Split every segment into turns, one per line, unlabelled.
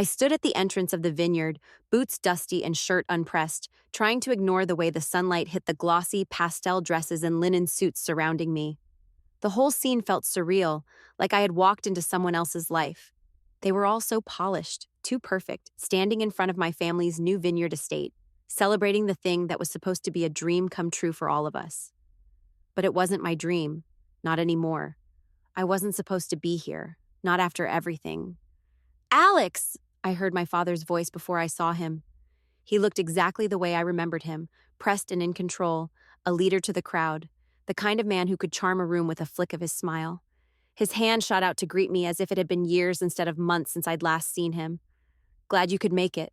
I stood at the entrance of the vineyard, boots dusty and shirt unpressed, trying to ignore the way the sunlight hit the glossy pastel dresses and linen suits surrounding me. The whole scene felt surreal, like I had walked into someone else's life. They were all so polished, too perfect, standing in front of my family's new vineyard estate, celebrating the thing that was supposed to be a dream come true for all of us. But it wasn't my dream, not anymore. I wasn't supposed to be here, not after everything. "Alex!" I heard my father's voice before I saw him. He looked exactly the way I remembered him, pressed and in control, a leader to the crowd, the kind of man who could charm a room with a flick of his smile. His hand shot out to greet me as if it had been years instead of months since I'd last seen him. "Glad you could make it."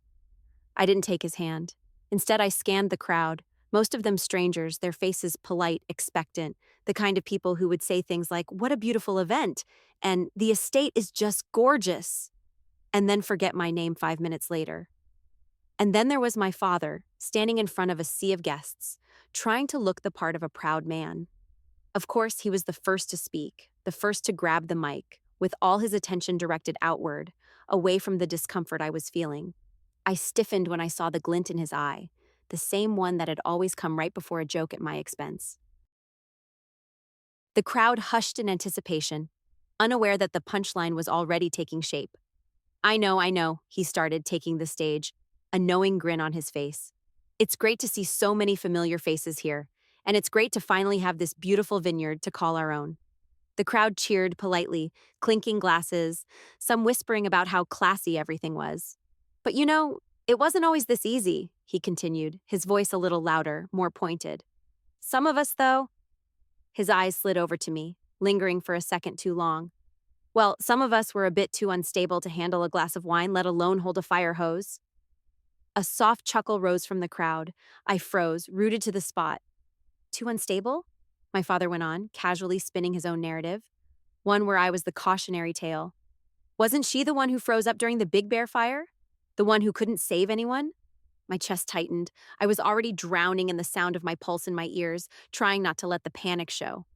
I didn't take his hand. Instead, I scanned the crowd, most of them strangers, their faces polite, expectant, the kind of people who would say things like, "What a beautiful event," and "The estate is just gorgeous," and then forget my name 5 minutes later. And then there was my father, standing in front of a sea of guests, trying to look the part of a proud man. Of course, he was the first to speak, the first to grab the mic, with all his attention directed outward, away from the discomfort I was feeling. I stiffened when I saw the glint in his eye, the same one that had always come right before a joke at my expense. The crowd hushed in anticipation, unaware that the punchline was already taking shape. I know," he started, taking the stage, a knowing grin on his face. "It's great to see so many familiar faces here, and it's great to finally have this beautiful vineyard to call our own." The crowd cheered politely, clinking glasses, some whispering about how classy everything was. "But it wasn't always this easy," he continued, his voice a little louder, more pointed. "Some of us, though—" His eyes slid over to me, lingering for a second too long. "Well, some of us were a bit too unstable to handle a glass of wine, let alone hold a fire hose." A soft chuckle rose from the crowd. I froze, rooted to the spot. "Too unstable?" My father went on, casually spinning his own narrative, one where I was the cautionary tale. "Wasn't she the one who froze up during the Big Bear fire? The one who couldn't save anyone?" My chest tightened. I was already drowning in the sound of my pulse in my ears, trying not to let the panic show.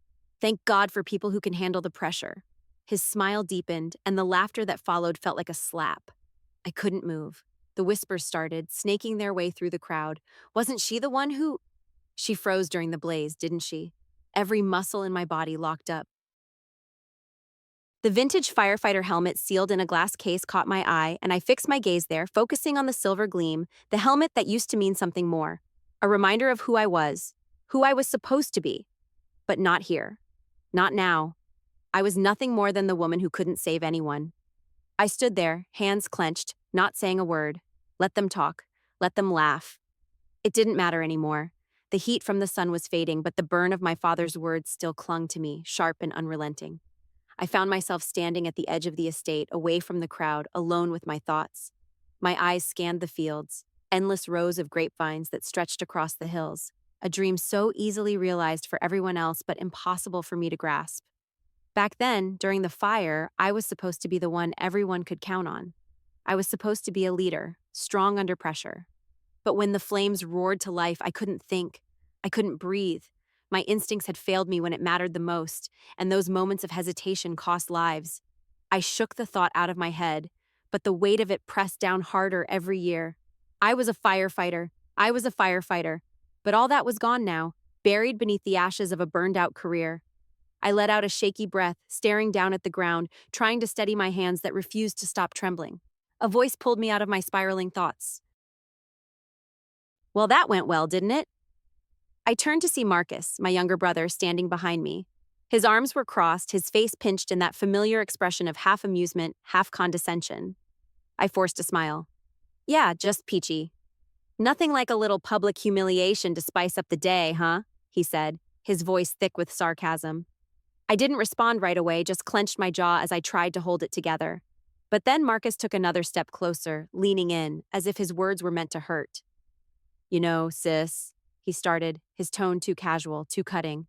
Thank God for people who can handle the pressure. His smile deepened, and the laughter that followed felt like a slap. I couldn't move. The whispers started, snaking their way through the crowd. "Wasn't she the one who—" She froze during the blaze, didn't she? Every muscle in my body locked up. The vintage firefighter helmet sealed in a glass case caught my eye, and I fixed my gaze there, focusing on the silver gleam, the helmet that used to mean something more. A reminder of who I was supposed to be. But not here. Not now. I was nothing more than the woman who couldn't save anyone. I stood there, hands clenched, not saying a word. Let them talk. Let them laugh. It didn't matter anymore. The heat from the sun was fading, but the burn of my father's words still clung to me, sharp and unrelenting. I found myself standing at the edge of the estate, away from the crowd, alone with my thoughts. My eyes scanned the fields, endless rows of grapevines that stretched across the hills, a dream so easily realized for everyone else but impossible for me to grasp. Back then, during the fire, I was supposed to be the one everyone could count on. I was supposed to be a leader, strong under pressure. But when the flames roared to life, I couldn't think. I couldn't breathe. My instincts had failed me when it mattered the most, and those moments of hesitation cost lives. I shook the thought out of my head, but the weight of it pressed down harder every year. I was a firefighter. I was a firefighter. But all that was gone now, buried beneath the ashes of a burned-out career. I let out a shaky breath, staring down at the ground, trying to steady my hands that refused to stop trembling. A voice pulled me out of my spiraling thoughts. "Well, that went well, didn't it?" I turned to see Marcus, my younger brother, standing behind me. His arms were crossed, his face pinched in that familiar expression of half amusement, half condescension. I forced a smile. "Yeah, just peachy." "Nothing like a little public humiliation to spice up the day, huh?" he said, his voice thick with sarcasm. I didn't respond right away, just clenched my jaw as I tried to hold it together. But then Marcus took another step closer, leaning in, as if his words were meant to hurt. Sis," he started, his tone too casual, too cutting.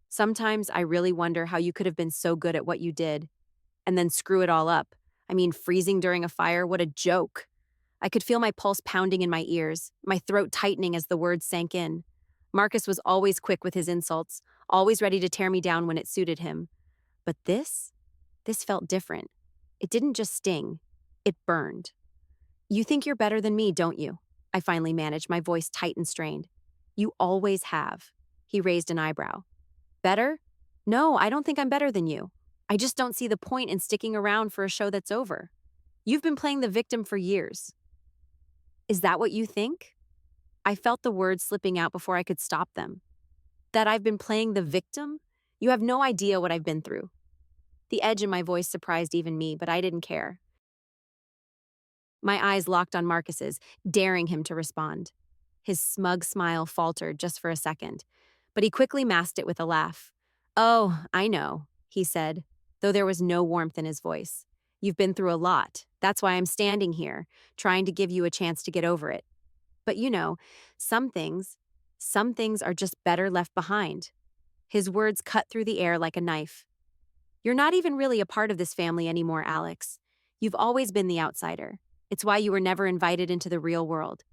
"Sometimes I really wonder how you could have been so good at what you did. And then screw it all up. I mean, freezing during a fire, what a joke." I could feel my pulse pounding in my ears, my throat tightening as the words sank in. Marcus was always quick with his insults, always ready to tear me down when it suited him. But this felt different. It didn't just sting. It burned. You think you're better than me, don't you? I finally managed, my voice tight and strained. You always have. He raised an eyebrow. Better? No, I don't think I'm better than you. I just don't see the point in sticking around for a show that's over. You've been playing the victim for years. Is that what you think? I felt the words slipping out before I could stop them. That I've been playing the victim? You have no idea what I've been through. The edge in my voice surprised even me, but I didn't care. My eyes locked on Marcus's, daring him to respond. His smug smile faltered just for a second, but he quickly masked it with a laugh. Oh, I know, he said, though there was no warmth in his voice. You've been through a lot. That's why I'm standing here, trying to give you a chance to get over it. But you know, some things, some things are just better left behind. His words cut through the air like a knife. You're not even really a part of this family anymore, Alex. You've always been the outsider. It's why you were never invited into the real world.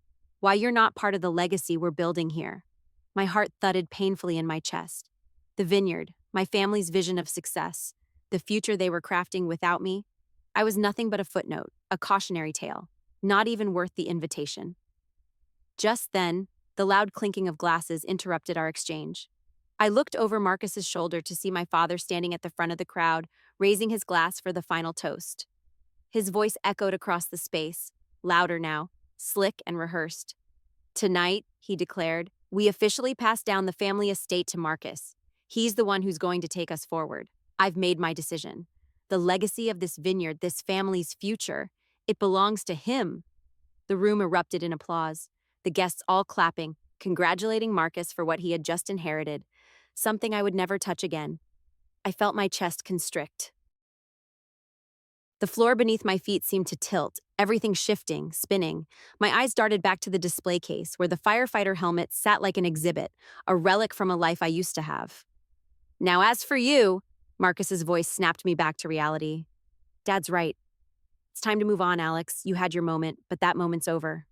Why you're not part of the legacy we're building here. My heart thudded painfully in my chest. The vineyard, my family's vision of success, the future they were crafting without me. I was nothing but a footnote, a cautionary tale, not even worth the invitation. Just then, the loud clinking of glasses interrupted our exchange. I looked over Marcus's shoulder to see my father standing at the front of the crowd, raising his glass for the final toast. His voice echoed across the space, louder now, slick and rehearsed. Tonight, he declared, we officially pass down the family estate to Marcus. He's the one who's going to take us forward. I've made my decision. The legacy of this vineyard, this family's future, it belongs to him. The room erupted in applause, the guests all clapping, congratulating Marcus for what he had just inherited, something I would never touch again. I felt my chest constrict. The floor beneath my feet seemed to tilt, everything shifting, spinning. My eyes darted back to the display case, where the firefighter helmet sat like an exhibit, a relic from a life I used to have. Now as for you, Marcus's voice snapped me back to reality. Dad's right. It's time to move on, Alex. You had your moment, but that moment's over.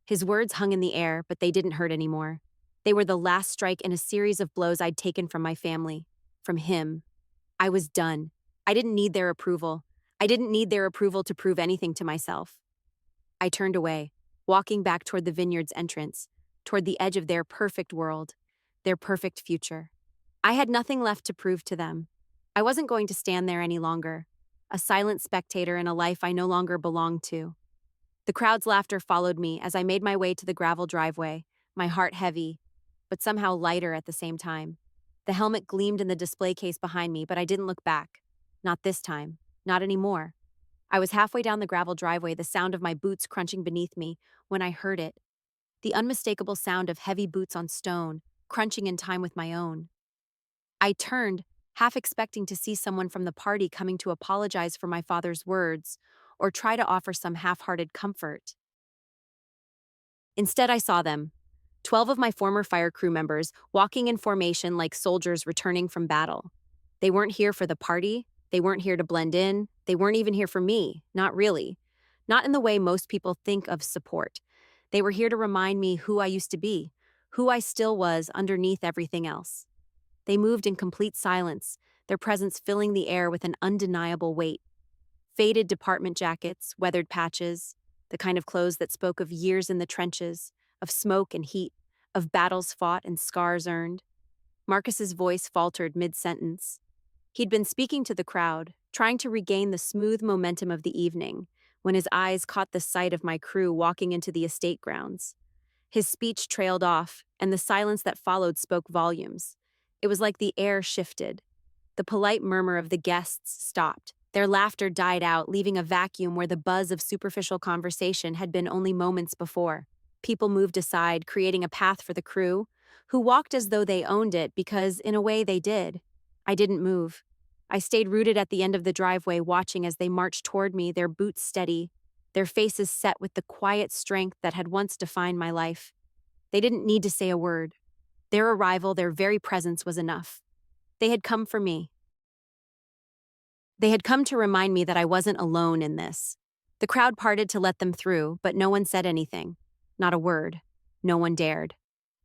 His words hung in the air, but they didn't hurt anymore. They were the last strike in a series of blows I'd taken from my family, from him. I was done. I didn't need their approval. I didn't need their approval to prove anything to myself. I turned away, walking back toward the vineyard's entrance, toward the edge of their perfect world, their perfect future. I had nothing left to prove to them. I wasn't going to stand there any longer, a silent spectator in a life I no longer belonged to. The crowd's laughter followed me as I made my way to the gravel driveway, my heart heavy, but somehow lighter at the same time. The helmet gleamed in the display case behind me, but I didn't look back. Not this time. Not anymore. I was halfway down the gravel driveway, the sound of my boots crunching beneath me, when I heard it. The unmistakable sound of heavy boots on stone, crunching in time with my own. I turned, half expecting to see someone from the party coming to apologize for my father's words, or try to offer some half-hearted comfort. Instead, I saw them, 12 of my former fire crew members, walking in formation like soldiers returning from battle. They weren't here for the party. They weren't here to blend in. They weren't even here for me. Not really. Not in the way most people think of support. They were here to remind me who I used to be, who I still was underneath everything else. They moved in complete silence, their presence filling the air with an undeniable weight. Faded department jackets, weathered patches, the kind of clothes that spoke of years in the trenches, of smoke and heat, of battles fought and scars earned. Marcus's voice faltered mid-sentence. He'd been speaking to the crowd, trying to regain the smooth momentum of the evening, when his eyes caught the sight of my crew walking into the estate grounds. His speech trailed off, and the silence that followed spoke volumes. It was like the air shifted. The polite murmur of the guests stopped. Their laughter died out, leaving a vacuum where the buzz of superficial conversation had been only moments before. People moved aside, creating a path for the crew, who walked as though they owned it because, in a way, they did. I didn't move. I stayed rooted at the end of the driveway, watching as they marched toward me, their boots steady, their faces set with the quiet strength that had once defined my life. They didn't need to say a word. Their arrival, their very presence was enough. They had come for me. They had come to remind me that I wasn't alone in this. The crowd parted to let them through, but no one said anything. Not a word. No one dared.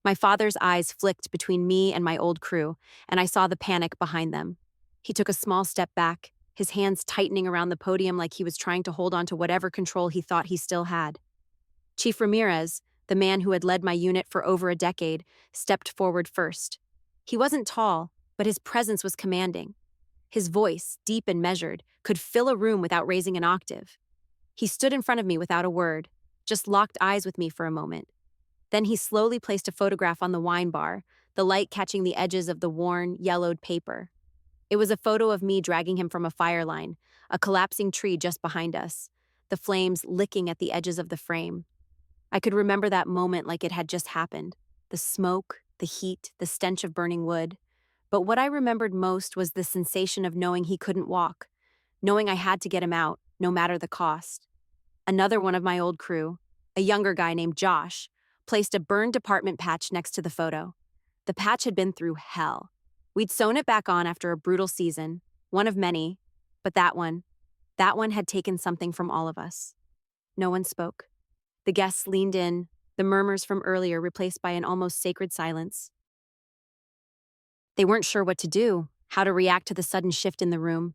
My father's eyes flicked between me and my old crew, and I saw the panic behind them. He took a small step back, his hands tightening around the podium like he was trying to hold on to whatever control he thought he still had. Chief Ramirez, the man who had led my unit for over a decade, stepped forward first. He wasn't tall, but his presence was commanding. His voice, deep and measured, could fill a room without raising an octave. He stood in front of me without a word, just locked eyes with me for a moment. Then he slowly placed a photograph on the wine bar, the light catching the edges of the worn, yellowed paper. It was a photo of me dragging him from a fire line, a collapsing tree just behind us, the flames licking at the edges of the frame. I could remember that moment like it had just happened. The smoke, the heat, the stench of burning wood. But what I remembered most was the sensation of knowing he couldn't walk, knowing I had to get him out, no matter the cost. Another one of my old crew, a younger guy named Josh, placed a burned department patch next to the photo. The patch had been through hell. We'd sewn it back on after a brutal season, one of many, but that one had taken something from all of us. No one spoke. The guests leaned in, the murmurs from earlier replaced by an almost sacred silence. They weren't sure what to do, how to react to the sudden shift in the room.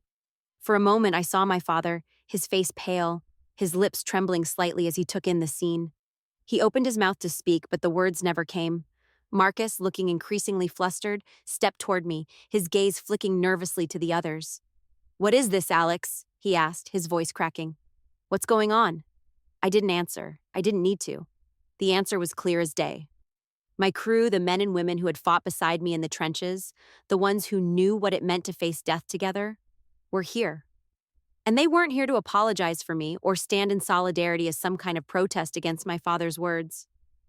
For a moment, I saw my father, his face pale, his lips trembling slightly as he took in the scene. He opened his mouth to speak, but the words never came. Marcus, looking increasingly flustered, stepped toward me, his gaze flicking nervously to the others. "What is this, Alex?" he asked, his voice cracking. "What's going on?" I didn't answer. I didn't need to. The answer was clear as day. My crew, the men and women who had fought beside me in the trenches, the ones who knew what it meant to face death together, were here. And they weren't here to apologize for me or stand in solidarity as some kind of protest against my father's words.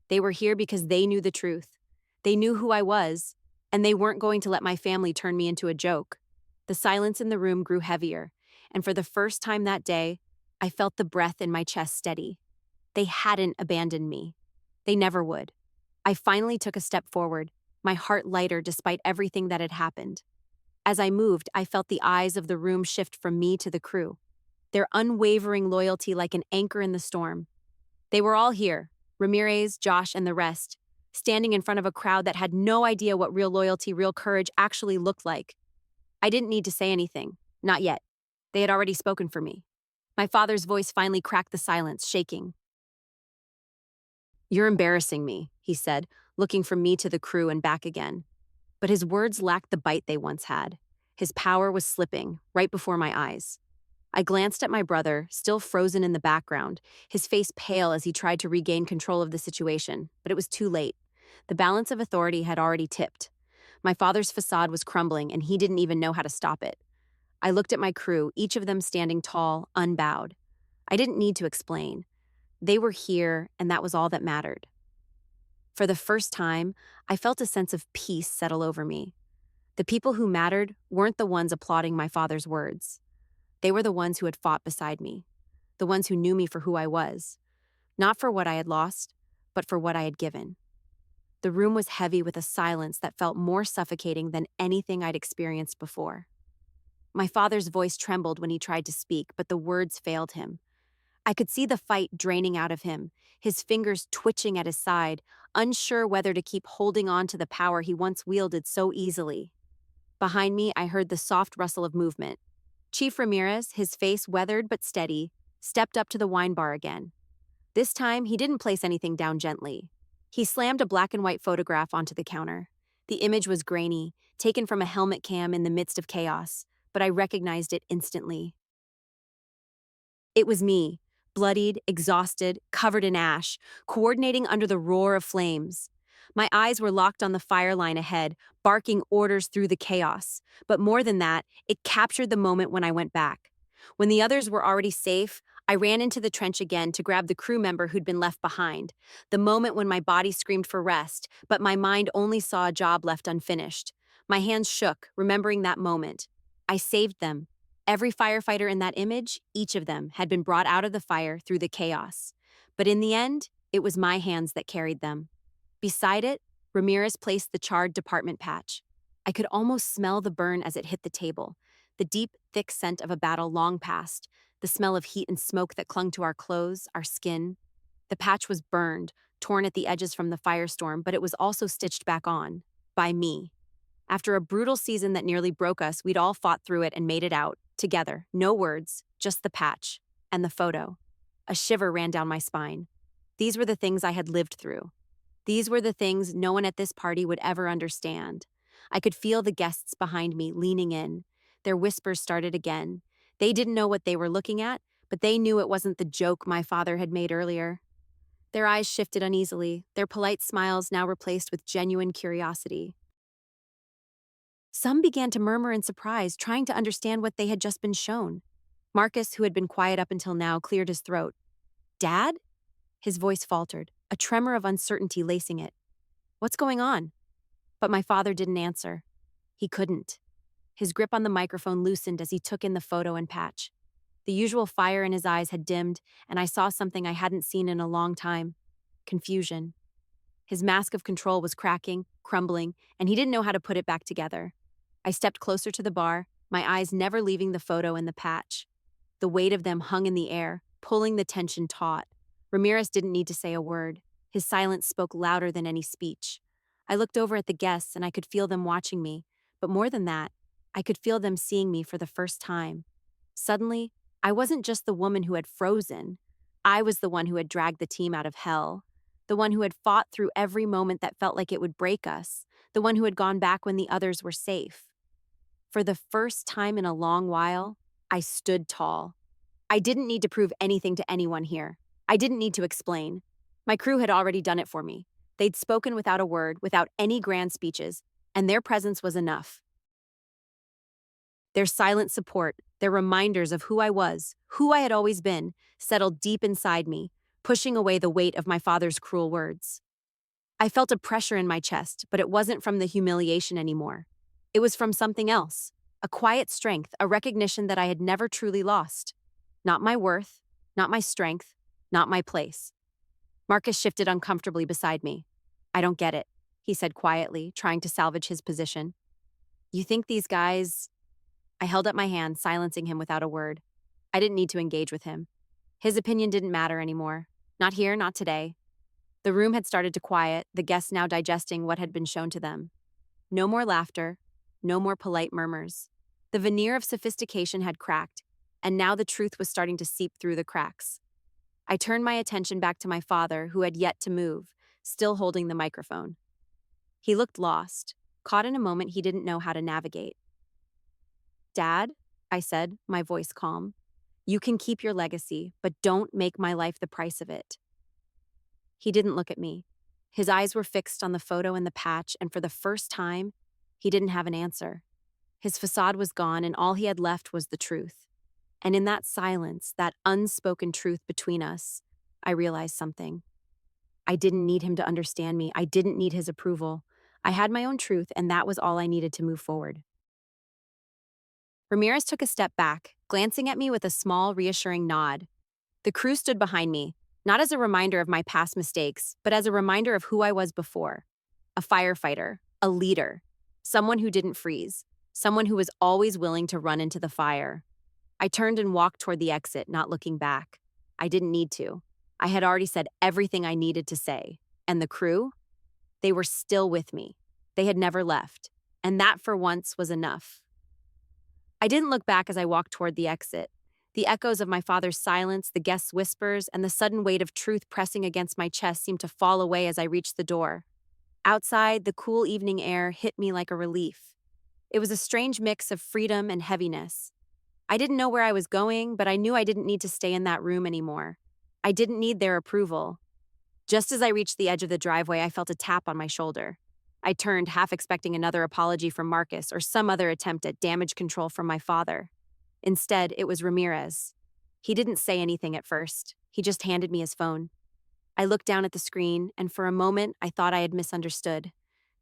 They were here because they knew the truth. They knew who I was, and they weren't going to let my family turn me into a joke. The silence in the room grew heavier, and for the first time that day, I felt the breath in my chest steady. They hadn't abandoned me. They never would. I finally took a step forward, my heart lighter despite everything that had happened. As I moved, I felt the eyes of the room shift from me to the crew, their unwavering loyalty like an anchor in the storm. They were all here, Ramirez, Josh, and the rest, standing in front of a crowd that had no idea what real loyalty, real courage actually looked like. I didn't need to say anything, not yet. They had already spoken for me. My father's voice finally cracked the silence, shaking. "You're embarrassing me," he said, looking from me to the crew and back again. But his words lacked the bite they once had. His power was slipping, right before my eyes. I glanced at my brother, still frozen in the background, his face pale as he tried to regain control of the situation, but it was too late. The balance of authority had already tipped. My father's facade was crumbling, and he didn't even know how to stop it. I looked at my crew, each of them standing tall, unbowed. I didn't need to explain. They were here, and that was all that mattered. For the first time, I felt a sense of peace settle over me. The people who mattered weren't the ones applauding my father's words. They were the ones who had fought beside me, the ones who knew me for who I was, not for what I had lost, but for what I had given. The room was heavy with a silence that felt more suffocating than anything I'd experienced before. My father's voice trembled when he tried to speak, but the words failed him. I could see the fight draining out of him, his fingers twitching at his side, unsure whether to keep holding on to the power he once wielded so easily. Behind me, I heard the soft rustle of movement. Chief Ramirez, his face weathered but steady, stepped up to the wine bar again. This time, he didn't place anything down gently. He slammed a black and white photograph onto the counter. The image was grainy, taken from a helmet cam in the midst of chaos, but I recognized it instantly. It was me, bloodied, exhausted, covered in ash, coordinating under the roar of flames. My eyes were locked on the fire line ahead, barking orders through the chaos. But more than that, it captured the moment when I went back. When the others were already safe, I ran into the trench again to grab the crew member who'd been left behind. The moment when my body screamed for rest, but my mind only saw a job left unfinished. My hands shook, remembering that moment. I saved them. Every firefighter in that image, each of them, had been brought out of the fire through the chaos. But in the end, it was my hands that carried them. Beside it, Ramirez placed the charred department patch. I could almost smell the burn as it hit the table, the deep, thick scent of a battle long past, the smell of heat and smoke that clung to our clothes, our skin. The patch was burned, torn at the edges from the firestorm, but it was also stitched back on, by me. After a brutal season that nearly broke us, we'd all fought through it and made it out. together, no words, just the patch and the photo. A shiver ran down my spine. These were the things I had lived through. These were the things no one at this party would ever understand. I could feel the guests behind me leaning in. Their whispers started again. They didn't know what they were looking at, but they knew it wasn't the joke my father had made earlier. Their eyes shifted uneasily, their polite smiles now replaced with genuine curiosity. Some began to murmur in surprise, trying to understand what they had just been shown. Marcus, who had been quiet up until now, cleared his throat. "Dad?" His voice faltered, a tremor of uncertainty lacing it. "What's going on?" But my father didn't answer. He couldn't. His grip on the microphone loosened as he took in the photo and patch. The usual fire in his eyes had dimmed, and I saw something I hadn't seen in a long time: confusion. His mask of control was cracking, crumbling, and he didn't know how to put it back together. I stepped closer to the bar, my eyes never leaving the photo and the patch. The weight of them hung in the air, pulling the tension taut. Ramirez didn't need to say a word. His silence spoke louder than any speech. I looked over at the guests and I could feel them watching me, but more than that, I could feel them seeing me for the first time. Suddenly, I wasn't just the woman who had frozen. I was the one who had dragged the team out of hell. The one who had fought through every moment that felt like it would break us. The one who had gone back when the others were safe. For the first time in a long while, I stood tall. I didn't need to prove anything to anyone here. I didn't need to explain. My crew had already done it for me. They'd spoken without a word, without any grand speeches, and their presence was enough. Their silent support, their reminders of who I was, who I had always been, settled deep inside me, pushing away the weight of my father's cruel words. I felt a pressure in my chest, but it wasn't from the humiliation anymore. It was from something else, a quiet strength, a recognition that I had never truly lost. Not my worth, not my strength, not my place. Marcus shifted uncomfortably beside me. "I don't get it," he said quietly, trying to salvage his position. "You think these guys—" I held up my hand, silencing him without a word. I didn't need to engage with him. His opinion didn't matter anymore. Not here, not today. The room had started to quiet, the guests now digesting what had been shown to them. No more laughter, no more polite murmurs. The veneer of sophistication had cracked, and now the truth was starting to seep through the cracks. I turned my attention back to my father, who had yet to move, still holding the microphone. He looked lost, caught in a moment he didn't know how to navigate. "Dad," I said, my voice calm, "you can keep your legacy, but don't make my life the price of it." He didn't look at me. His eyes were fixed on the photo and the patch, and for the first time, he didn't have an answer. His facade was gone, and all he had left was the truth. And in that silence, that unspoken truth between us, I realized something. I didn't need him to understand me. I didn't need his approval. I had my own truth, and that was all I needed to move forward. Ramirez took a step back, glancing at me with a small, reassuring nod. The crew stood behind me, not as a reminder of my past mistakes, but as a reminder of who I was before. A firefighter, a leader, someone who didn't freeze, someone who was always willing to run into the fire. I turned and walked toward the exit, not looking back. I didn't need to. I had already said everything I needed to say. And the crew? They were still with me. They had never left. And that, for once, was enough. I didn't look back as I walked toward the exit. The echoes of my father's silence, the guests' whispers, and the sudden weight of truth pressing against my chest seemed to fall away as I reached the door. Outside, the cool evening air hit me like a relief. It was a strange mix of freedom and heaviness. I didn't know where I was going, but I knew I didn't need to stay in that room anymore. I didn't need their approval. Just as I reached the edge of the driveway, I felt a tap on my shoulder. I turned, half expecting another apology from Marcus or some other attempt at damage control from my father. Instead, it was Ramirez. He didn't say anything at first. He just handed me his phone. I looked down at the screen, and for a moment, I thought I had misunderstood.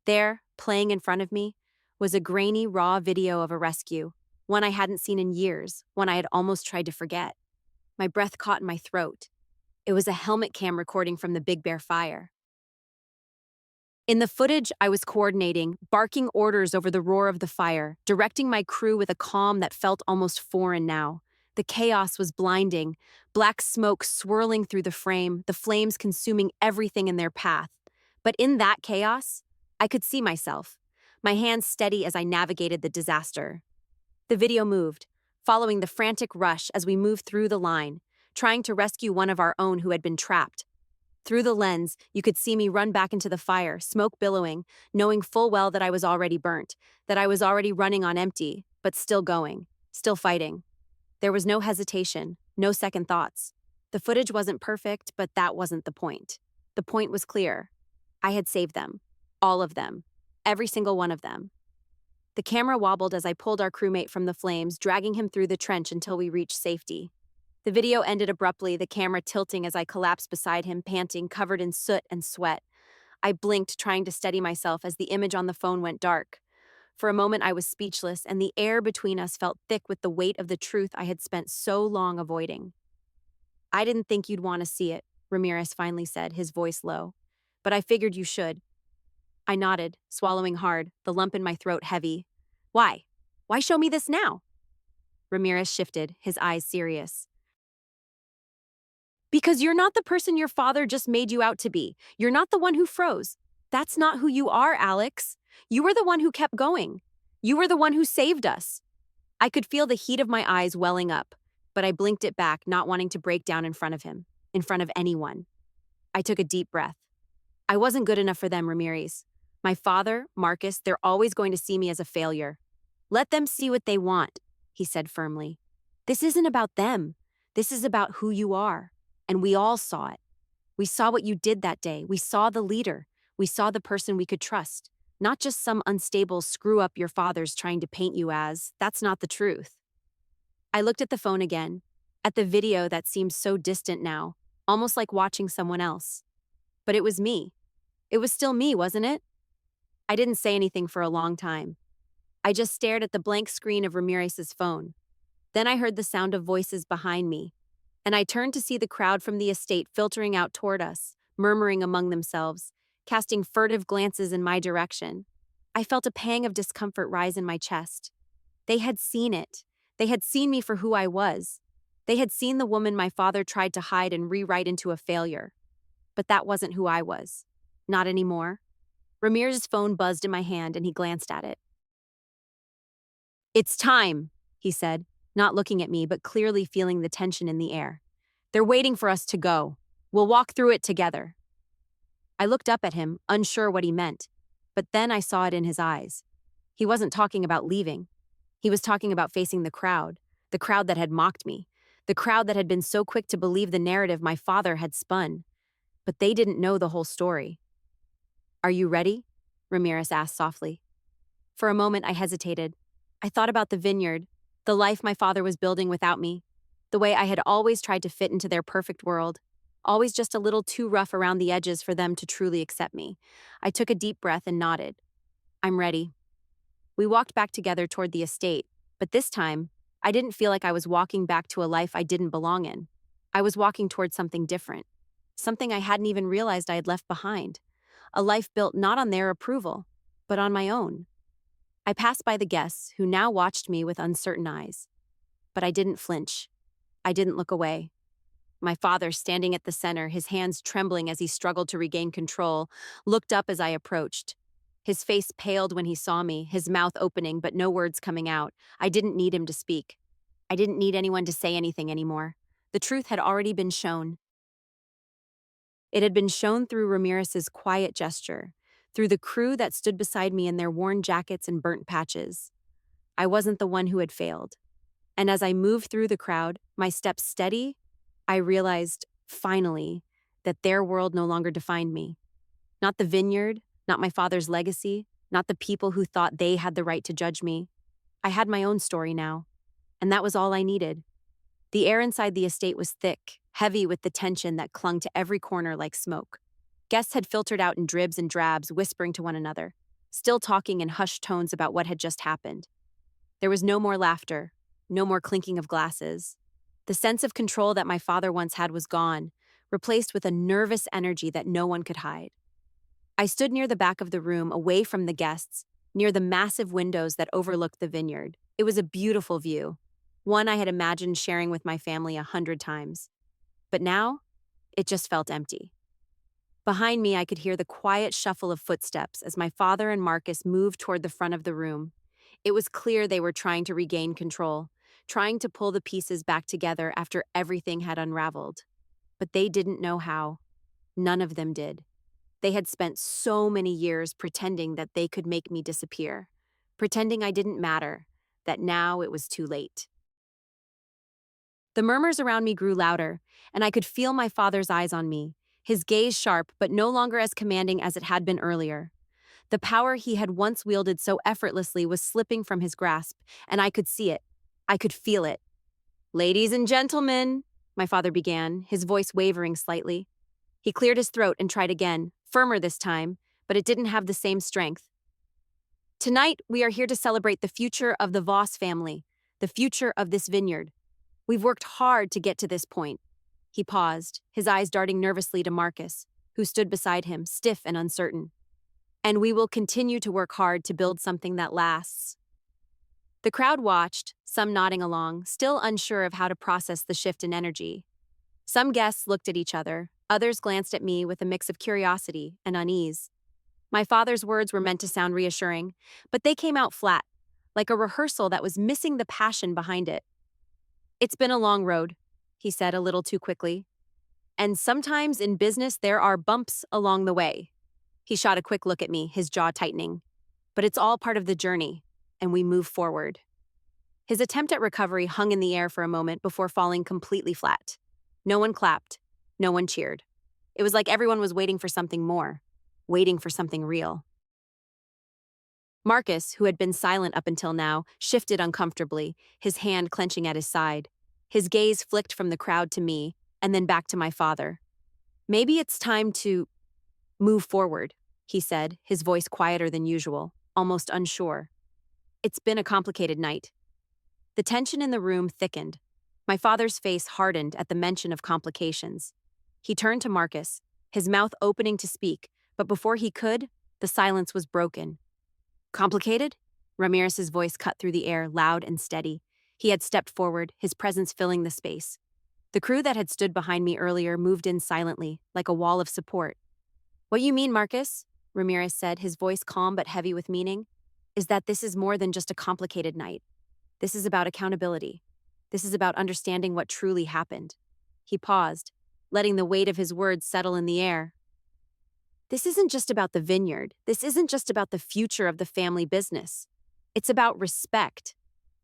There, playing in front of me, was a grainy, raw video of a rescue, one I hadn't seen in years, one I had almost tried to forget. My breath caught in my throat. It was a helmet cam recording from the Big Bear fire. In the footage, I was coordinating, barking orders over the roar of the fire, directing my crew with a calm that felt almost foreign now. The chaos was blinding, black smoke swirling through the frame, the flames consuming everything in their path. But in that chaos, I could see myself, my hands steady as I navigated the disaster. The video moved, following the frantic rush as we moved through the line, trying to rescue one of our own who had been trapped. Through the lens, you could see me run back into the fire, smoke billowing, knowing full well that I was already burnt, that I was already running on empty, but still going, still fighting. There was no hesitation, no second thoughts. The footage wasn't perfect, but that wasn't the point. The point was clear. I had saved them. All of them. Every single one of them. The camera wobbled as I pulled our crewmate from the flames, dragging him through the trench until we reached safety. The video ended abruptly, the camera tilting as I collapsed beside him, panting, covered in soot and sweat. I blinked, trying to steady myself as the image on the phone went dark. For a moment, I was speechless, and the air between us felt thick with the weight of the truth I had spent so long avoiding. "I didn't think you'd want to see it," Ramirez finally said, his voice low. "But I figured you should." I nodded, swallowing hard, the lump in my throat heavy. "Why? Why show me this now?" Ramirez shifted, his eyes serious. "Because you're not the person your father just made you out to be. You're not the one who froze. That's not who you are, Alex. You were the one who kept going. You were the one who saved us." I could feel the heat of my eyes welling up, but I blinked it back, not wanting to break down in front of him, in front of anyone. I took a deep breath. I wasn't good enough for them, Ramirez. My father, Marcus, they're always going to see me as a failure. "Let them see what they want," he said firmly. "This isn't about them. This is about who you are. And we all saw it. We saw what you did that day. We saw the leader. We saw the person we could trust. Not just some unstable screw-up your father's trying to paint you as. That's not the truth." I looked at the phone again, at the video that seemed so distant now, almost like watching someone else. But it was me. It was still me, wasn't it? I didn't say anything for a long time. I just stared at the blank screen of Ramirez's phone. Then I heard the sound of voices behind me, and I turned to see the crowd from the estate filtering out toward us, murmuring among themselves, casting furtive glances in my direction. I felt a pang of discomfort rise in my chest. They had seen it. They had seen me for who I was. They had seen the woman my father tried to hide and rewrite into a failure. But that wasn't who I was. Not anymore. Ramirez's phone buzzed in my hand and he glanced at it. "It's time," he said, not looking at me but clearly feeling the tension in the air. "They're waiting for us to go. We'll walk through it together." I looked up at him, unsure what he meant, but then I saw it in his eyes. He wasn't talking about leaving. He was talking about facing the crowd that had mocked me, the crowd that had been so quick to believe the narrative my father had spun. But they didn't know the whole story. "Are you ready?" Ramirez asked softly. For a moment, I hesitated. I thought about the vineyard, the life my father was building without me, the way I had always tried to fit into their perfect world, always just a little too rough around the edges for them to truly accept me. I took a deep breath and nodded. "I'm ready." We walked back together toward the estate, but this time, I didn't feel like I was walking back to a life I didn't belong in. I was walking toward something different, something I hadn't even realized I had left behind, a life built not on their approval, but on my own. I passed by the guests, who now watched me with uncertain eyes. But I didn't flinch. I didn't look away. My father, standing at the center, his hands trembling as he struggled to regain control, looked up as I approached. His face paled when he saw me, his mouth opening but no words coming out. I didn't need him to speak. I didn't need anyone to say anything anymore. The truth had already been shown. It had been shown through Ramirez's quiet gesture, through the crew that stood beside me in their worn jackets and burnt patches. I wasn't the one who had failed. And as I moved through the crowd, my steps steady, I realized, finally, that their world no longer defined me. Not the vineyard, not my father's legacy, not the people who thought they had the right to judge me. I had my own story now, and that was all I needed. The air inside the estate was thick, heavy with the tension that clung to every corner like smoke. Guests had filtered out in dribs and drabs, whispering to one another, still talking in hushed tones about what had just happened. There was no more laughter, no more clinking of glasses. The sense of control that my father once had was gone, replaced with a nervous energy that no one could hide. I stood near the back of the room, away from the guests, near the massive windows that overlooked the vineyard. It was a beautiful view, one I had imagined sharing with my family 100 times. But now, it just felt empty. Behind me, I could hear the quiet shuffle of footsteps as my father and Marcus moved toward the front of the room. It was clear they were trying to regain control, trying to pull the pieces back together after everything had unraveled. But they didn't know how. None of them did. They had spent so many years pretending that they could make me disappear, pretending I didn't matter, that now it was too late. The murmurs around me grew louder, and I could feel my father's eyes on me, his gaze sharp but no longer as commanding as it had been earlier. The power he had once wielded so effortlessly was slipping from his grasp, and I could see it. I could feel it. "Ladies and gentlemen," my father began, his voice wavering slightly. He cleared his throat and tried again, firmer this time, but it didn't have the same strength. "Tonight, we are here to celebrate the future of the Voss family, the future of this vineyard. We've worked hard to get to this point." He paused, his eyes darting nervously to Marcus, who stood beside him, stiff and uncertain. "And we will continue to work hard to build something that lasts." The crowd watched, some nodding along, still unsure of how to process the shift in energy. Some guests looked at each other, others glanced at me with a mix of curiosity and unease. My father's words were meant to sound reassuring, but they came out flat, like a rehearsal that was missing the passion behind it. "It's been a long road," he said a little too quickly. "And sometimes in business there are bumps along the way." He shot a quick look at me, his jaw tightening. "But it's all part of the journey, and we move forward." His attempt at recovery hung in the air for a moment before falling completely flat. No one clapped. No one cheered. It was like everyone was waiting for something more, waiting for something real. Marcus, who had been silent up until now, shifted uncomfortably, his hand clenching at his side. His gaze flicked from the crowd to me, and then back to my father. "Maybe it's time to move forward," he said, his voice quieter than usual, almost unsure. "It's been a complicated night." The tension in the room thickened. My father's face hardened at the mention of complications. He turned to Marcus, his mouth opening to speak, but before he could, the silence was broken. "Complicated?" Ramirez's voice cut through the air, loud and steady. He had stepped forward, his presence filling the space. The crew that had stood behind me earlier moved in silently, like a wall of support. "What you mean, Marcus?" Ramirez said, his voice calm but heavy with meaning, "is that this is more than just a complicated night. This is about accountability. This is about understanding what truly happened." He paused, letting the weight of his words settle in the air. "This isn't just about the vineyard. This isn't just about the future of the family business. It's about respect.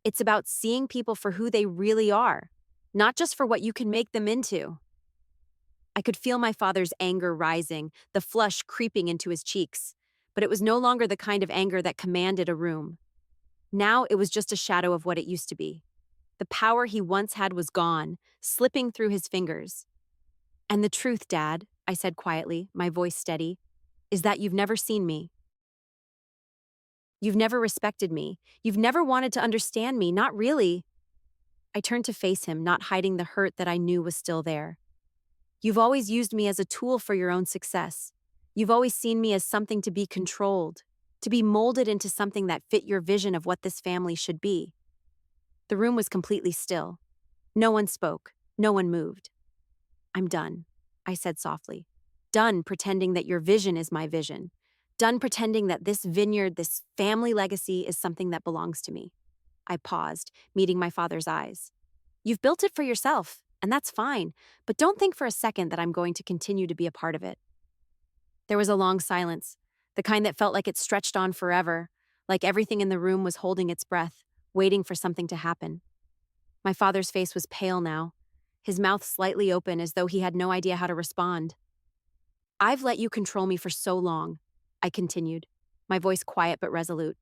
It's about seeing people for who they really are, not just for what you can make them into." I could feel my father's anger rising, the flush creeping into his cheeks, but it was no longer the kind of anger that commanded a room. Now it was just a shadow of what it used to be. The power he once had was gone, slipping through his fingers. "And the truth, Dad," I said quietly, my voice steady, "is that you've never seen me. You've never respected me. You've never wanted to understand me, not really." I turned to face him, not hiding the hurt that I knew was still there. "You've always used me as a tool for your own success. You've always seen me as something to be controlled, to be molded into something that fit your vision of what this family should be." The room was completely still. No one spoke. No one moved. "I'm done," I said softly. "Done pretending that your vision is my vision. Done pretending that this vineyard, this family legacy is something that belongs to me." I paused, meeting my father's eyes. "You've built it for yourself, and that's fine, but don't think for a second that I'm going to continue to be a part of it." There was a long silence, the kind that felt like it stretched on forever, like everything in the room was holding its breath, waiting for something to happen. My father's face was pale now, his mouth slightly open as though he had no idea how to respond. "I've let you control me for so long," I continued, my voice quiet but resolute.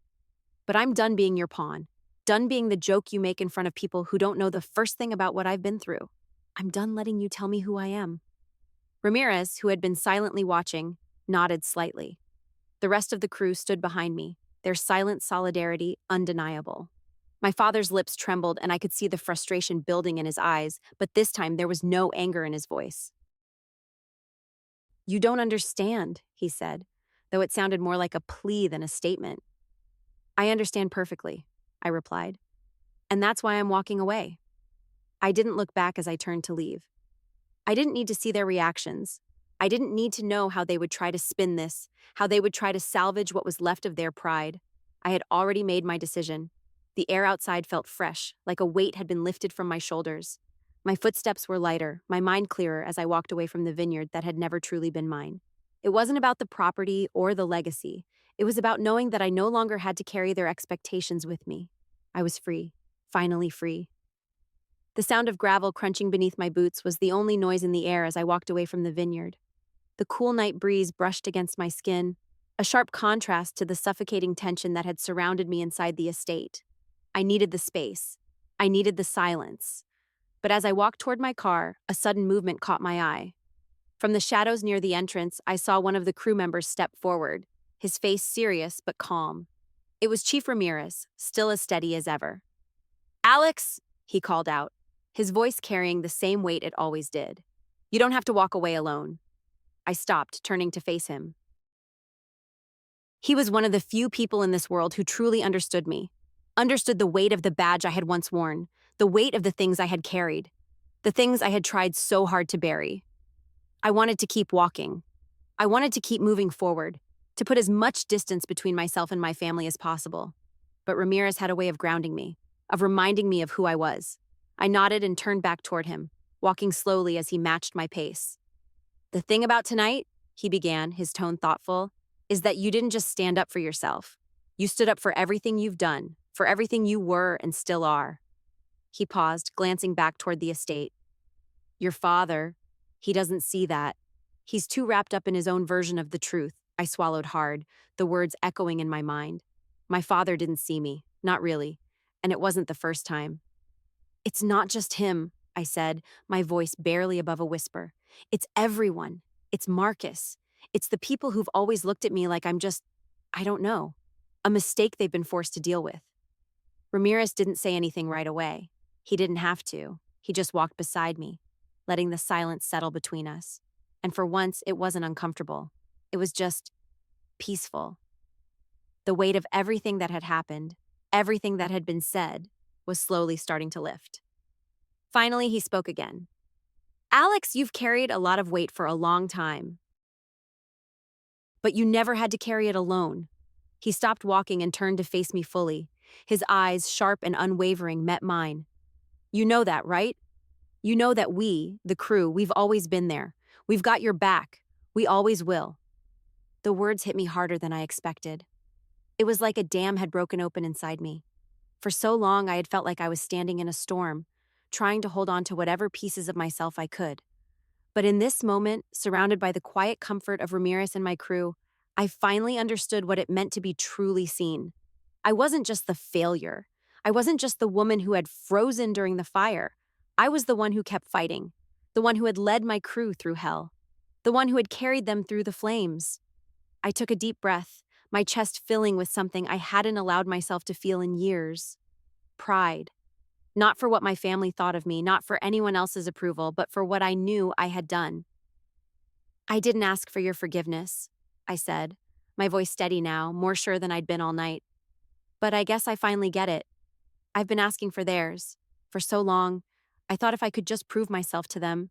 "But I'm done being your pawn, done being the joke you make in front of people who don't know the first thing about what I've been through. I'm done letting you tell me who I am." Ramirez, who had been silently watching, nodded slightly. The rest of the crew stood behind me, their silent solidarity undeniable. My father's lips trembled and I could see the frustration building in his eyes, but this time there was no anger in his voice. "You don't understand," he said, though it sounded more like a plea than a statement. "I understand perfectly," I replied. "And that's why I'm walking away." I didn't look back as I turned to leave. I didn't need to see their reactions. I didn't need to know how they would try to spin this, how they would try to salvage what was left of their pride. I had already made my decision. The air outside felt fresh, like a weight had been lifted from my shoulders. My footsteps were lighter, my mind clearer as I walked away from the vineyard that had never truly been mine. It wasn't about the property or the legacy. It was about knowing that I no longer had to carry their expectations with me. I was free, finally free. The sound of gravel crunching beneath my boots was the only noise in the air as I walked away from the vineyard. The cool night breeze brushed against my skin, a sharp contrast to the suffocating tension that had surrounded me inside the estate. I needed the space. I needed the silence. But as I walked toward my car, a sudden movement caught my eye. From the shadows near the entrance, I saw one of the crew members step forward, his face serious but calm. It was Chief Ramirez, still as steady as ever. "Alex," he called out, his voice carrying the same weight it always did. "You don't have to walk away alone." I stopped, turning to face him. He was one of the few people in this world who truly understood me, understood the weight of the badge I had once worn, the weight of the things I had carried, the things I had tried so hard to bury. I wanted to keep walking. I wanted to keep moving forward, to put as much distance between myself and my family as possible. But Ramirez had a way of grounding me, of reminding me of who I was. I nodded and turned back toward him, walking slowly as he matched my pace. "The thing about tonight," he began, his tone thoughtful, "is that you didn't just stand up for yourself. You stood up for everything you've done, for everything you were and still are." He paused, glancing back toward the estate. "Your father, he doesn't see that. He's too wrapped up in his own version of the truth." I swallowed hard, the words echoing in my mind. My father didn't see me, not really, and it wasn't the first time. "It's not just him," I said, my voice barely above a whisper. "It's everyone. It's Marcus. It's the people who've always looked at me like I'm just, I don't know, a mistake they've been forced to deal with." Ramirez didn't say anything right away. He didn't have to. He just walked beside me, letting the silence settle between us. And for once, it wasn't uncomfortable. It was just peaceful. The weight of everything that had happened, everything that had been said, was slowly starting to lift. Finally, he spoke again. "Alex, you've carried a lot of weight for a long time. But you never had to carry it alone." He stopped walking and turned to face me fully. His eyes, sharp and unwavering, met mine. "You know that, right? You know that we, the crew, we've always been there. We've got your back. We always will." The words hit me harder than I expected. It was like a dam had broken open inside me. For so long, I had felt like I was standing in a storm, trying to hold on to whatever pieces of myself I could. But in this moment, surrounded by the quiet comfort of Ramirez and my crew, I finally understood what it meant to be truly seen. I wasn't just the failure. I wasn't just the woman who had frozen during the fire. I was the one who kept fighting, the one who had led my crew through hell, the one who had carried them through the flames. I took a deep breath, my chest filling with something I hadn't allowed myself to feel in years. Pride. Not for what my family thought of me, not for anyone else's approval, but for what I knew I had done. "I didn't ask for your forgiveness," I said, my voice steady now, more sure than I'd been all night. "But I guess I finally get it. I've been asking for theirs. For so long, I thought if I could just prove myself to them."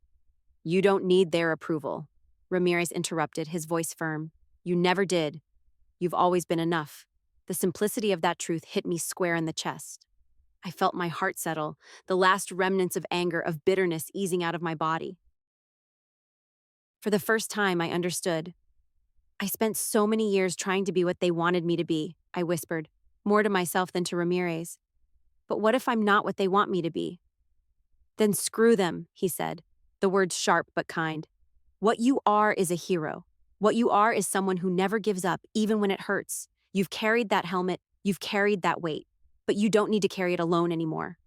"You don't need their approval," Ramirez interrupted, his voice firm. "You never did. You've always been enough." The simplicity of that truth hit me square in the chest. I felt my heart settle, the last remnants of anger, of bitterness easing out of my body. For the first time, I understood. "I spent so many years trying to be what they wanted me to be," I whispered, more to myself than to Ramirez. "But what if I'm not what they want me to be?" "Then screw them," he said, the words sharp but kind. "What you are is a hero. What you are is someone who never gives up, even when it hurts. You've carried that helmet, you've carried that weight, but you don't need to carry it alone anymore."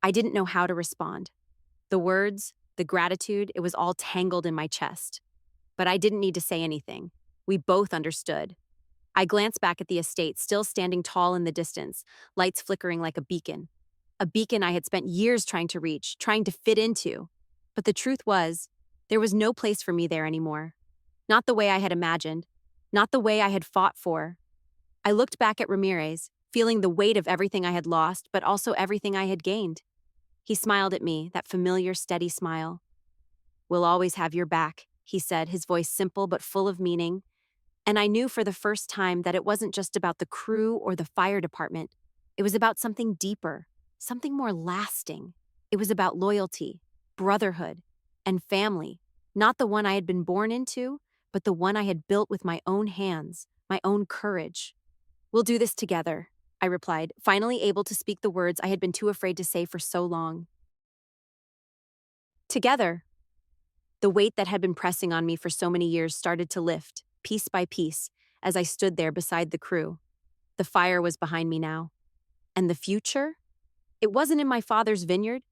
I didn't know how to respond. The words, the gratitude, it was all tangled in my chest. But I didn't need to say anything. We both understood. I glanced back at the estate, still standing tall in the distance, lights flickering like a beacon. A beacon I had spent years trying to reach, trying to fit into. But the truth was, there was no place for me there anymore. Not the way I had imagined, not the way I had fought for. I looked back at Ramirez, feeling the weight of everything I had lost, but also everything I had gained. He smiled at me, that familiar, steady smile. "We'll always have your back," he said, his voice simple but full of meaning. And I knew for the first time that it wasn't just about the crew or the fire department. It was about something deeper, something more lasting. It was about loyalty, brotherhood, and family, not the one I had been born into, but the one I had built with my own hands, my own courage. "We'll do this together," I replied, finally able to speak the words I had been too afraid to say for so long. Together, the weight that had been pressing on me for so many years started to lift, piece by piece, as I stood there beside the crew. The fire was behind me now. And the future? It wasn't in my father's vineyard.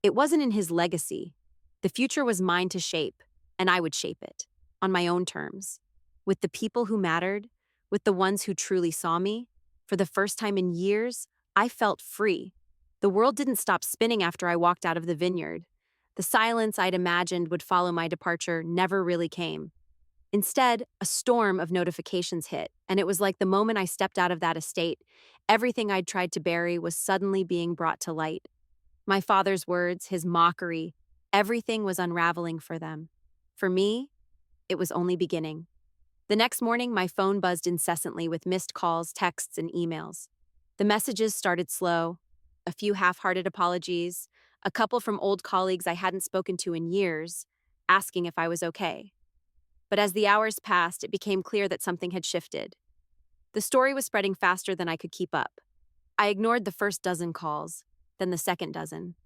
It wasn't in his legacy. The future was mine to shape, and I would shape it, on my own terms, with the people who mattered, with the ones who truly saw me. For the first time in years, I felt free. The world didn't stop spinning after I walked out of the vineyard. The silence I'd imagined would follow my departure never really came. Instead, a storm of notifications hit, and it was like the moment I stepped out of that estate, everything I'd tried to bury was suddenly being brought to light. My father's words, his mockery, everything was unraveling for them. For me, it was only beginning. The next morning, my phone buzzed incessantly with missed calls, texts, and emails. The messages started slow, a few half-hearted apologies, a couple from old colleagues I hadn't spoken to in years, asking if I was okay. But as the hours passed, it became clear that something had shifted. The story was spreading faster than I could keep up. I ignored the first dozen calls, then the second dozen.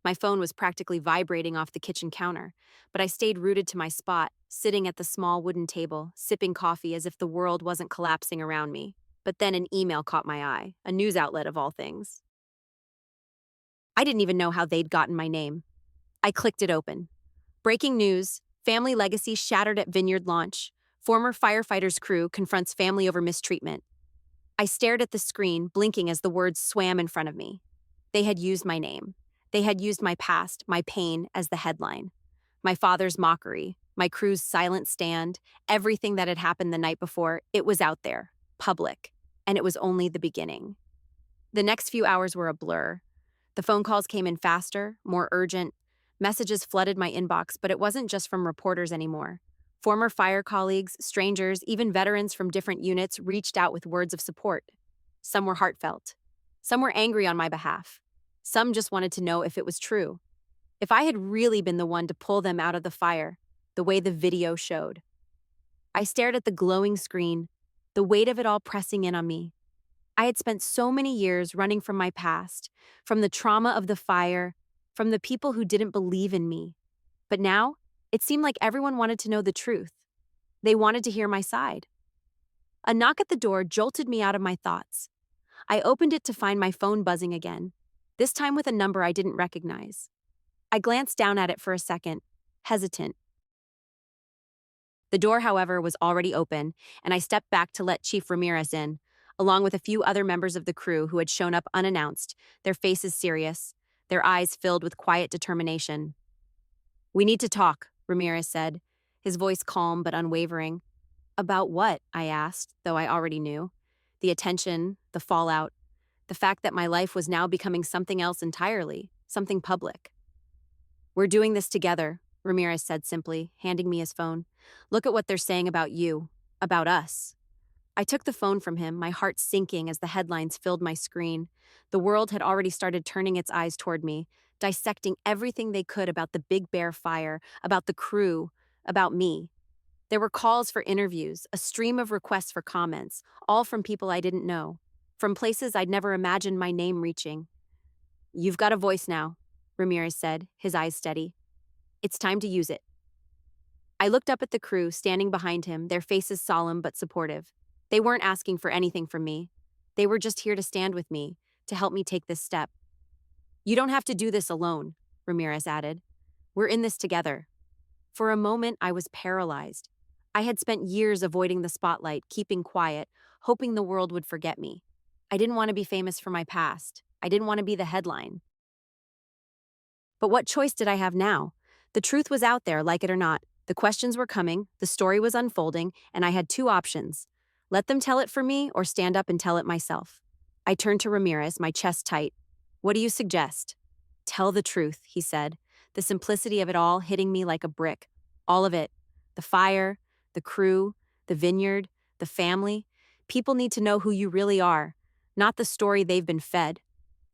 My phone was practically vibrating off the kitchen counter, but I stayed rooted to my spot, sitting at the small wooden table, sipping coffee as if the world wasn't collapsing around me. But then an email caught my eye, a news outlet of all things. I didn't even know how they'd gotten my name. I clicked it open. Breaking news: family legacy shattered at vineyard launch. Former firefighters crew confronts family over mistreatment. I stared at the screen, blinking as the words swam in front of me. They had used my name. They had used my past, my pain, as the headline. My father's mockery, my crew's silent stand, everything that had happened the night before, it was out there, public, and it was only the beginning. The next few hours were a blur. The phone calls came in faster, more urgent. Messages flooded my inbox, but it wasn't just from reporters anymore. Former fire colleagues, strangers, even veterans from different units reached out with words of support. Some were heartfelt. Some were angry on my behalf. Some just wanted to know if it was true. If I had really been the one to pull them out of the fire, the way the video showed. I stared at the glowing screen, the weight of it all pressing in on me. I had spent so many years running from my past, from the trauma of the fire, from the people who didn't believe in me. But now, it seemed like everyone wanted to know the truth. They wanted to hear my side. A knock at the door jolted me out of my thoughts. I opened it to find my phone buzzing again, this time with a number I didn't recognize. I glanced down at it for a second, hesitant. The door, however, was already open, and I stepped back to let Chief Ramirez in, along with a few other members of the crew who had shown up unannounced, their faces serious, their eyes filled with quiet determination. "We need to talk," Ramirez said, his voice calm but unwavering. "About what?" I asked, though I already knew. The attention, the fallout, the fact that my life was now becoming something else entirely, something public. "We're doing this together," Ramirez said simply, handing me his phone. "Look at what they're saying about you, about us." I took the phone from him, my heart sinking as the headlines filled my screen. The world had already started turning its eyes toward me, dissecting everything they could about the Big Bear fire, about the crew, about me. There were calls for interviews, a stream of requests for comments, all from people I didn't know, from places I'd never imagined my name reaching. "You've got a voice now," Ramirez said, his eyes steady. "It's time to use it." I looked up at the crew standing behind him, their faces solemn but supportive. They weren't asking for anything from me. They were just here to stand with me, to help me take this step. "You don't have to do this alone," Ramirez added. "We're in this together." For a moment, I was paralyzed. I had spent years avoiding the spotlight, keeping quiet, hoping the world would forget me. I didn't want to be famous for my past. I didn't want to be the headline. But what choice did I have now? The truth was out there, like it or not. The questions were coming, the story was unfolding, and I had two options. Let them tell it for me or stand up and tell it myself. I turned to Ramirez, my chest tight. "What do you suggest?" "Tell the truth," he said, the simplicity of it all hitting me like a brick. All of it. The fire, the crew, the vineyard, the family. People need to know who you really are. not the story they've been fed.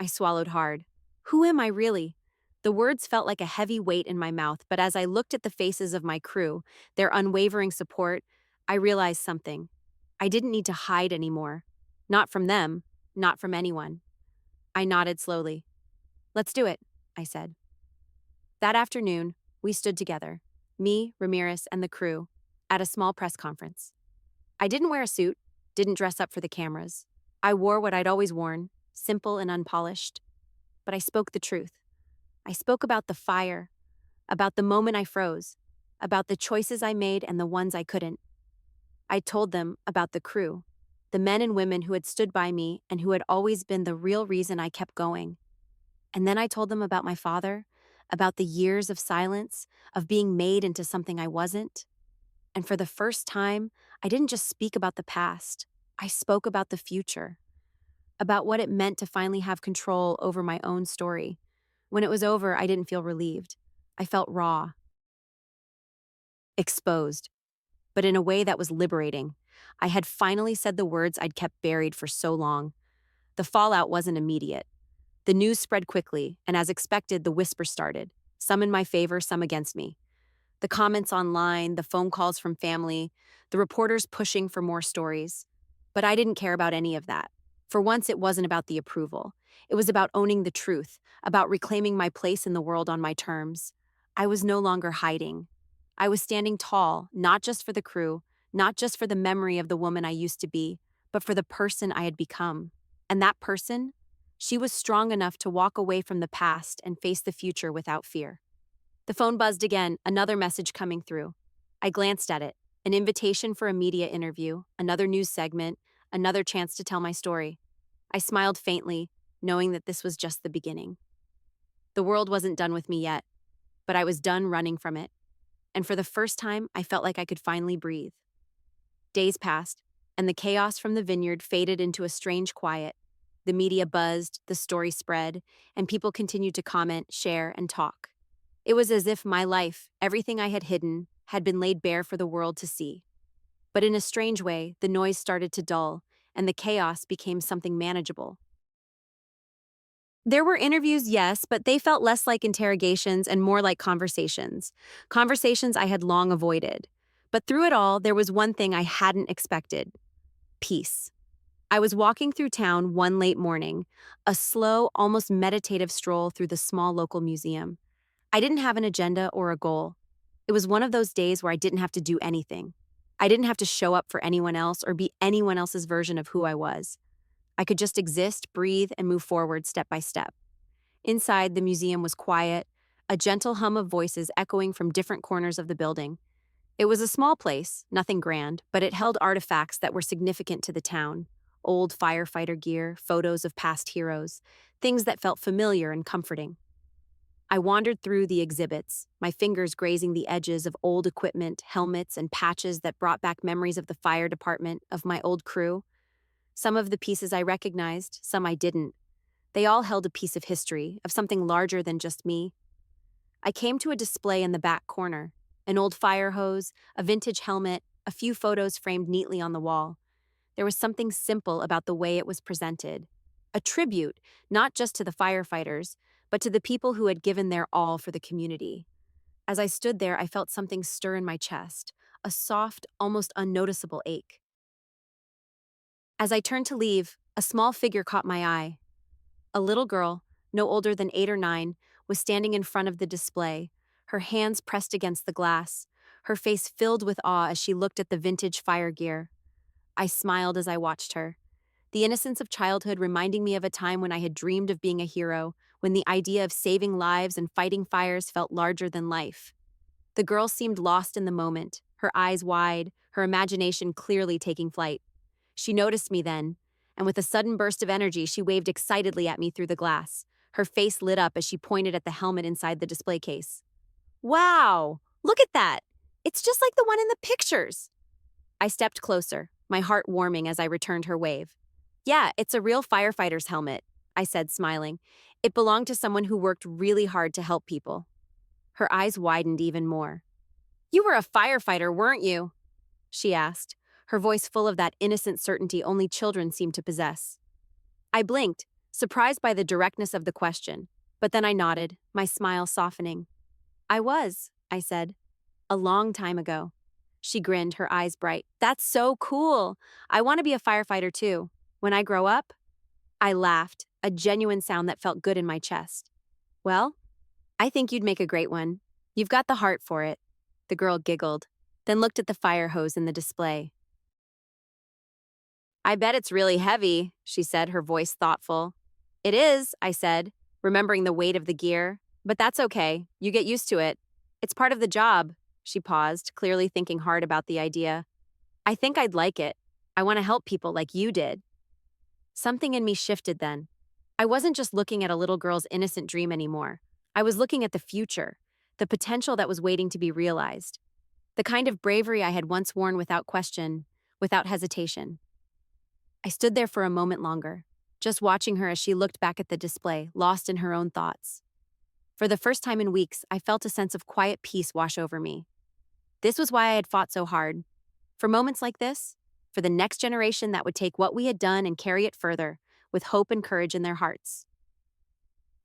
I swallowed hard. Who am I really? The words felt like a heavy weight in my mouth, but as I looked at the faces of my crew, their unwavering support, I realized something. I didn't need to hide anymore. Not from them, not from anyone. I nodded slowly. Let's do it, I said. That afternoon, we stood together, me, Ramirez, and the crew, at a small press conference. I didn't wear a suit, didn't dress up for the cameras. I wore what I'd always worn, simple and unpolished. But I spoke the truth. I spoke about the fire, about the moment I froze, about the choices I made and the ones I couldn't. I told them about the crew, the men and women who had stood by me and who had always been the real reason I kept going. And then I told them about my father, about the years of silence, of being made into something I wasn't. And for the first time, I didn't just speak about the past. I spoke about the future, about what it meant to finally have control over my own story. When it was over, I didn't feel relieved. I felt raw, exposed, but in a way that was liberating. I had finally said the words I'd kept buried for so long. The fallout wasn't immediate. The news spread quickly, and as expected, the whispers started, some in my favor, some against me. The comments online, the phone calls from family, the reporters pushing for more stories. But I didn't care about any of that. For once, it wasn't about the approval. It was about owning the truth, about reclaiming my place in the world on my terms. I was no longer hiding. I was standing tall, not just for the crew, not just for the memory of the woman I used to be, but for the person I had become. And that person? She was strong enough to walk away from the past and face the future without fear. The phone buzzed again, another message coming through. I glanced at it. An invitation for a media interview, another news segment, another chance to tell my story. I smiled faintly, knowing that this was just the beginning. The world wasn't done with me yet, but I was done running from it. And for the first time, I felt like I could finally breathe. Days passed, and the chaos from the vineyard faded into a strange quiet. The media buzzed, the story spread, and people continued to comment, share, and talk. It was as if my life, everything I had hidden, had been laid bare for the world to see. But in a strange way, the noise started to dull, and the chaos became something manageable. There were interviews, yes, but they felt less like interrogations and more like conversations. Conversations I had long avoided. But through it all, there was one thing I hadn't expected: peace. I was walking through town one late morning, a slow, almost meditative stroll through the small local museum. I didn't have an agenda or a goal. It was one of those days where I didn't have to do anything. I didn't have to show up for anyone else or be anyone else's version of who I was. I could just exist, breathe, and move forward step by step. Inside, the museum was quiet, a gentle hum of voices echoing from different corners of the building. It was a small place, nothing grand, but it held artifacts that were significant to the town. Old firefighter gear, photos of past heroes, things that felt familiar and comforting. I wandered through the exhibits, my fingers grazing the edges of old equipment, helmets, and patches that brought back memories of the fire department, of my old crew. Some of the pieces I recognized, some I didn't. They all held a piece of history, of something larger than just me. I came to a display in the back corner, an old fire hose, a vintage helmet, a few photos framed neatly on the wall. There was something simple about the way it was presented. A tribute, not just to the firefighters, but to the people who had given their all for the community. As I stood there, I felt something stir in my chest, a soft, almost unnoticeable ache. As I turned to leave, a small figure caught my eye. A little girl, no older than 8 or 9, was standing in front of the display, her hands pressed against the glass, her face filled with awe as she looked at the vintage fire gear. I smiled as I watched her, the innocence of childhood reminding me of a time when I had dreamed of being a hero, when the idea of saving lives and fighting fires felt larger than life. The girl seemed lost in the moment, her eyes wide, her imagination clearly taking flight. She noticed me then, and with a sudden burst of energy, she waved excitedly at me through the glass. Her face lit up as she pointed at the helmet inside the display case. "Wow! Look at that! It's just like the one in the pictures!" I stepped closer, my heart warming as I returned her wave. "Yeah, it's a real firefighter's helmet," I said, smiling. "It belonged to someone who worked really hard to help people." Her eyes widened even more. "You were a firefighter, weren't you?" she asked, her voice full of that innocent certainty only children seem to possess. I blinked, surprised by the directness of the question, but then I nodded, my smile softening. I said. A long time ago. She grinned, her eyes bright. That's so cool. I want to be a firefighter too. When I grow up? I laughed, a genuine sound that felt good in my chest. Well, I think you'd make a great one. You've got the heart for it. The girl giggled, then looked at the fire hose in the display. I bet it's really heavy, she said, her voice thoughtful. It is, I said, remembering the weight of the gear. But that's okay. You get used to it. It's part of the job. She paused, clearly thinking hard about the idea. I think I'd like it. I want to help people like you did. Something in me shifted then. I wasn't just looking at a little girl's innocent dream anymore. I was looking at the future, the potential that was waiting to be realized. The kind of bravery I had once worn without question, without hesitation. I stood there for a moment longer, just watching her as she looked back at the display, lost in her own thoughts. For the first time in weeks, I felt a sense of quiet peace wash over me. This was why I had fought so hard. For moments like this, for the next generation that would take what we had done and carry it further, with hope and courage in their hearts.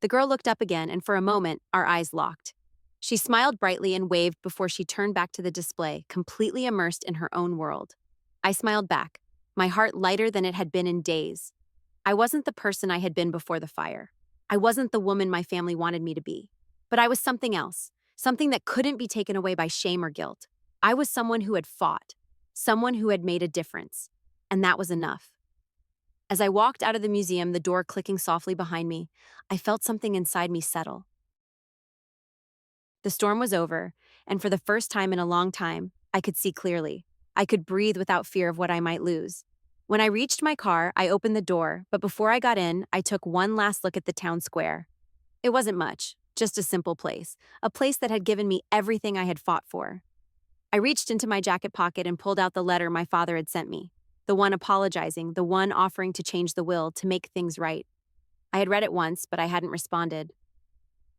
The girl looked up again, and for a moment, our eyes locked. She smiled brightly and waved before she turned back to the display, completely immersed in her own world. I smiled back, my heart lighter than it had been in days. I wasn't the person I had been before the fire. I wasn't the woman my family wanted me to be. But I was something else, something that couldn't be taken away by shame or guilt. I was someone who had fought, someone who had made a difference, and that was enough. As I walked out of the museum, the door clicking softly behind me, I felt something inside me settle. The storm was over, and for the first time in a long time, I could see clearly. I could breathe without fear of what I might lose. When I reached my car, I opened the door, but before I got in, I took one last look at the town square. It wasn't much, just a simple place, a place that had given me everything I had fought for. I reached into my jacket pocket and pulled out the letter my father had sent me, the one apologizing, the one offering to change the will, to make things right. I had read it once, but I hadn't responded.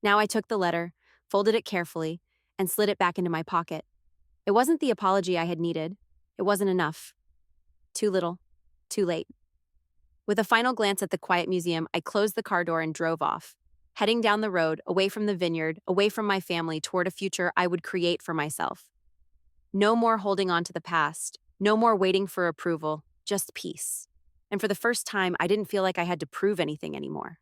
Now I took the letter, folded it carefully, and slid it back into my pocket. It wasn't the apology I had needed. It wasn't enough. Too little. Too late. With a final glance at the quiet museum, I closed the car door and drove off, heading down the road, away from the vineyard, away from my family, toward a future I would create for myself. No more holding on to the past, no more waiting for approval, just peace. And for the first time, I didn't feel like I had to prove anything anymore.